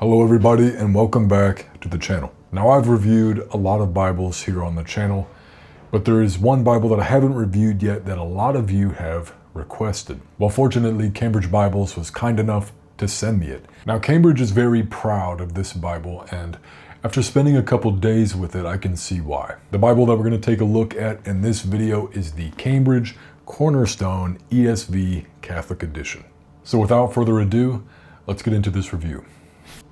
Hello everybody and welcome back to the channel. Now I've reviewed a lot of Bibles here on the channel, but there is one Bible that I haven't reviewed yet that a lot of you have requested. Well, fortunately, Cambridge Bibles was kind enough to send me it. Now Cambridge is very proud of this Bible, and after spending a couple days with it, I can see why. The Bible that we're going to take a look at in this video is the Cambridge Cornerstone ESV Catholic Edition. So without further ado, let's get into this review.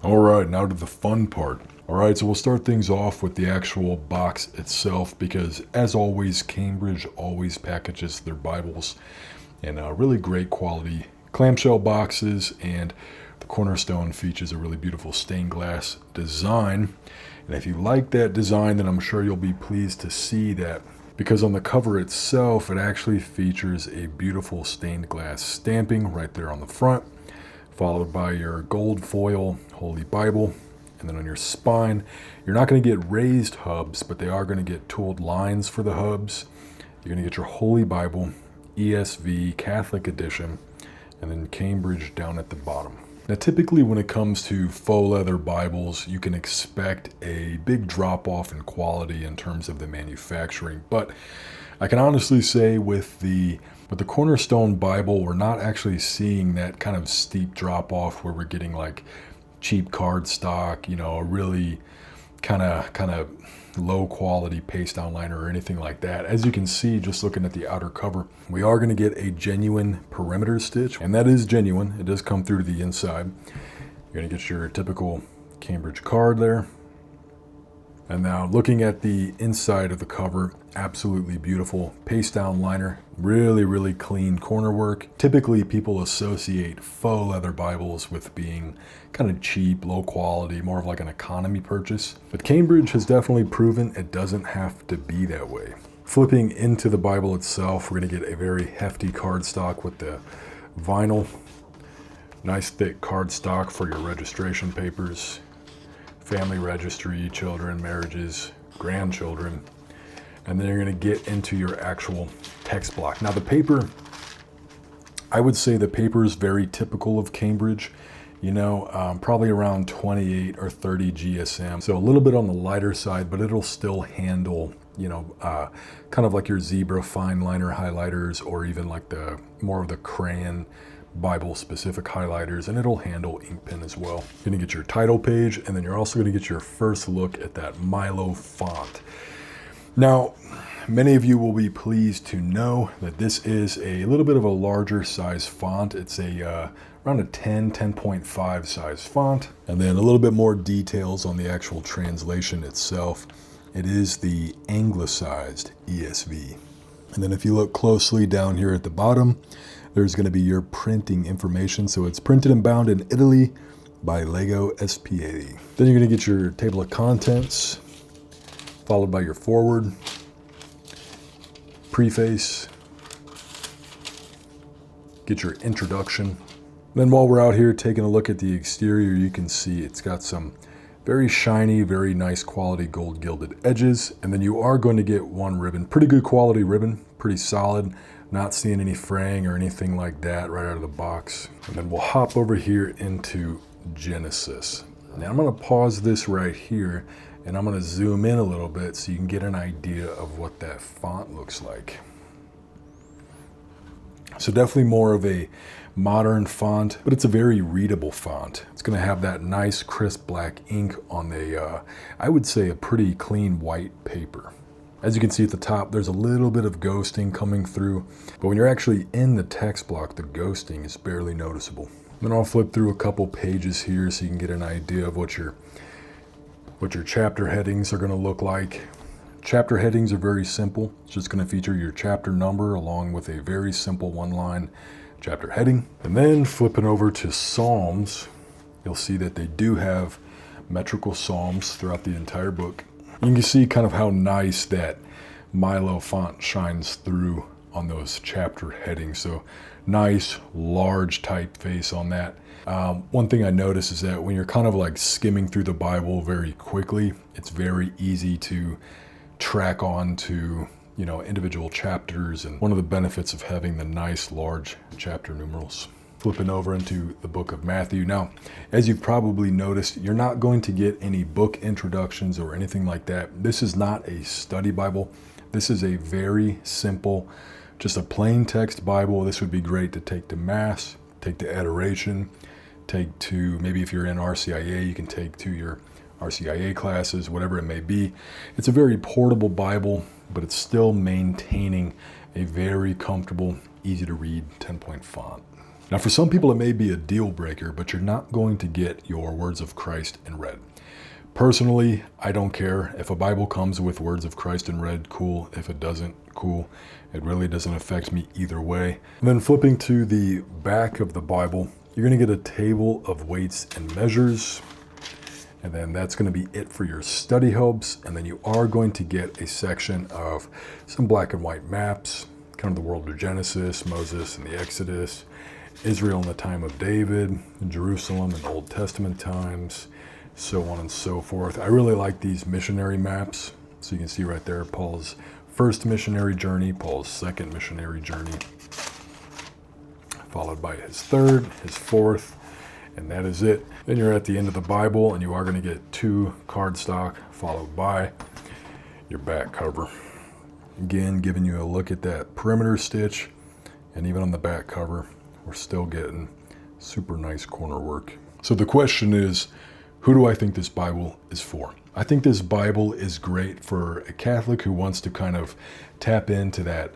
All right, now to the fun part. All right, so we'll start things off with the actual box itself because, as always, Cambridge always packages their Bibles in really great quality clamshell boxes, and the Cornerstone features a really beautiful stained glass design. And if you like that design, then I'm sure you'll be pleased to see that, because on the cover itself, it actually features a beautiful stained glass stamping right there on the front, followed by your gold foil Holy Bible. And then on your spine, you're not going to get raised hubs, but they are going to get tooled lines for the hubs. You're going to get your Holy Bible, ESV Catholic Edition, and then Cambridge down at the bottom. Now typically when it comes to faux leather Bibles, you can expect a big drop off in quality in terms of the manufacturing, but I can honestly say with the Cornerstone Bible, we're not actually seeing that kind of steep drop off where we're getting like cheap cardstock, a really kind of low quality paste down liner or anything like that. As you can see, just looking at the outer cover, we are going to get a genuine perimeter stitch, and that is genuine. It does come through to the inside. You're going to get your typical Cambridge card there. And now looking at the inside of the cover, absolutely beautiful paste down liner, really clean corner work. Typically people associate faux leather Bibles with being kind of cheap, low quality, more of like an economy purchase. But Cambridge has definitely proven it doesn't have to be that way. Flipping into the Bible itself, we're going to get a very hefty cardstock with the vinyl. Nice thick cardstock for your registration papers, family registry, children, marriages, grandchildren. And then you're going to get into your actual text block. Now the paper, I would say the paper is very typical of Cambridge, probably around 28 or 30 GSM. So a little bit on the lighter side, but it'll still handle, kind of like your zebra fine liner highlighters, or even like the more of the crayon Bible specific highlighters, and it'll handle ink pen as well. You're going to get your title page, and then you're also going to get your first look at that Milo font. Now, many of you will be pleased to know that this is a little bit of a larger size font. It's around a 10.5 size font. And then a little bit more details on the actual translation itself. It is the anglicized ESV. And then if you look closely down here at the bottom, there's going to be your printing information. So it's printed and bound in Italy by Lego SPA. Then you're going to get your table of contents, followed by your foreword, preface, get your introduction. Then while we're out here taking a look at the exterior, you can see it's got some very shiny, very nice quality gold gilded edges. And then you are going to get one ribbon, pretty good quality ribbon, pretty solid. Not seeing any fraying or anything like that right out of the box. And then we'll hop over here into Genesis. Now I'm going to pause this right here, and I'm going to zoom in a little bit so you can get an idea of what that font looks like. So definitely more of a modern font, but it's a very readable font. It's going to have that nice crisp black ink on I would say a pretty clean white paper. As you can see at the top, there's a little bit of ghosting coming through, but when you're actually in the text block, the ghosting is barely noticeable. Then I'll flip through a couple pages here so you can get an idea of what your chapter headings are going to look like. Chapter headings are very simple. It's just going to feature your chapter number along with a very simple one-line chapter heading. And then flipping over to Psalms, you'll see that they do have metrical psalms throughout the entire book. You can see kind of how nice that Milo font shines through on those chapter headings. So nice, large typeface on that. One thing I notice is that when you're kind of like skimming through the Bible very quickly, it's very easy to track on to, individual chapters. And one of the benefits of having the nice, large chapter numerals. flipping over into the book of Matthew. Now, as you've probably noticed, you're not going to get any book introductions or anything like that. This is not a study Bible. This is a very simple, just a plain text Bible. This would be great to take to Mass, take to adoration, take to, maybe if you're in RCIA, you can take to your RCIA classes, whatever it may be. It's a very portable Bible, but it's still maintaining a very comfortable, easy to read 10-point font. Now, for some people, it may be a deal breaker, but you're not going to get your words of Christ in red. Personally, I don't care. If a Bible comes with words of Christ in red, cool. If it doesn't, cool. It really doesn't affect me either way. And then flipping to the back of the Bible, you're going to get a table of weights and measures. And then that's going to be it for your study hubs. And then you are going to get a section of some black and white maps, kind of the world of Genesis, Moses and the Exodus, Israel in the time of David, Jerusalem in Old Testament times, so on and so forth. I really like these missionary maps. So you can see right there, Paul's first missionary journey, Paul's second missionary journey, followed by his third, his fourth, and that is it. Then you're at the end of the Bible, and you are going to get 2 cardstock, followed by your back cover. Again, giving you a look at that perimeter stitch, and even on the back cover, we're still getting super nice corner work. So the question is, who do I think this Bible is for? I think this Bible is great for a Catholic who wants to kind of tap into that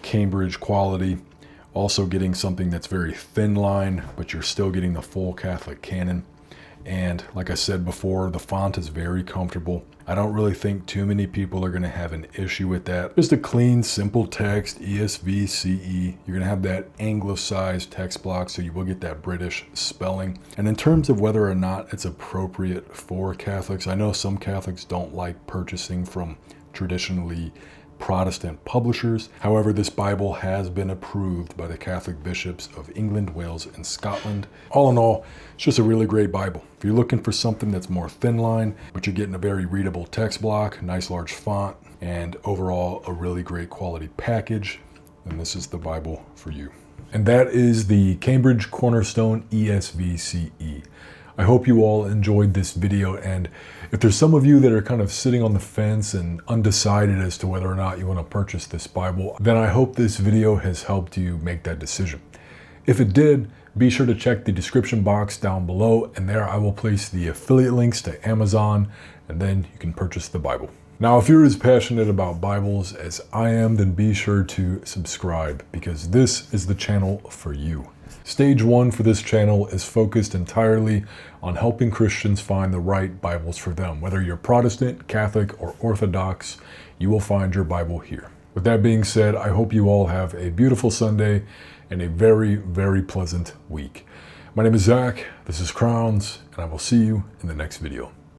Cambridge quality, also getting something that's very thin line, but you're still getting the full Catholic canon. And like I said before, the font is very comfortable. I don't really think too many people are going to have an issue with that. Just a clean, simple text, ESV-CE. You're going to have that anglicized text block, so you will get that British spelling. And in terms of whether or not it's appropriate for Catholics, I know some Catholics don't like purchasing from traditionally Protestant publishers. However, this Bible has been approved by the Catholic bishops of England, Wales, and Scotland. All in all, it's just a really great Bible. If you're looking for something that's more thin line, but you're getting a very readable text block, nice large font, and overall a really great quality package, then this is the Bible for you. And that is the Cambridge Cornerstone ESV-CE. I hope you all enjoyed this video, and if there's some of you that are kind of sitting on the fence and undecided as to whether or not you want to purchase this Bible, then I hope this video has helped you make that decision. If it did, be sure to check the description box down below, and there I will place the affiliate links to Amazon, and then you can purchase the Bible. Now, if you're as passionate about Bibles as I am, then be sure to subscribe, because this is the channel for you. Stage 1 for this channel is focused entirely on helping Christians find the right Bibles for them. Whether you're Protestant, Catholic, or Orthodox, you will find your Bible here. With that being said, I hope you all have a beautiful Sunday and a very, very pleasant week. My name is Zach, this is Crowns, and I will see you in the next video.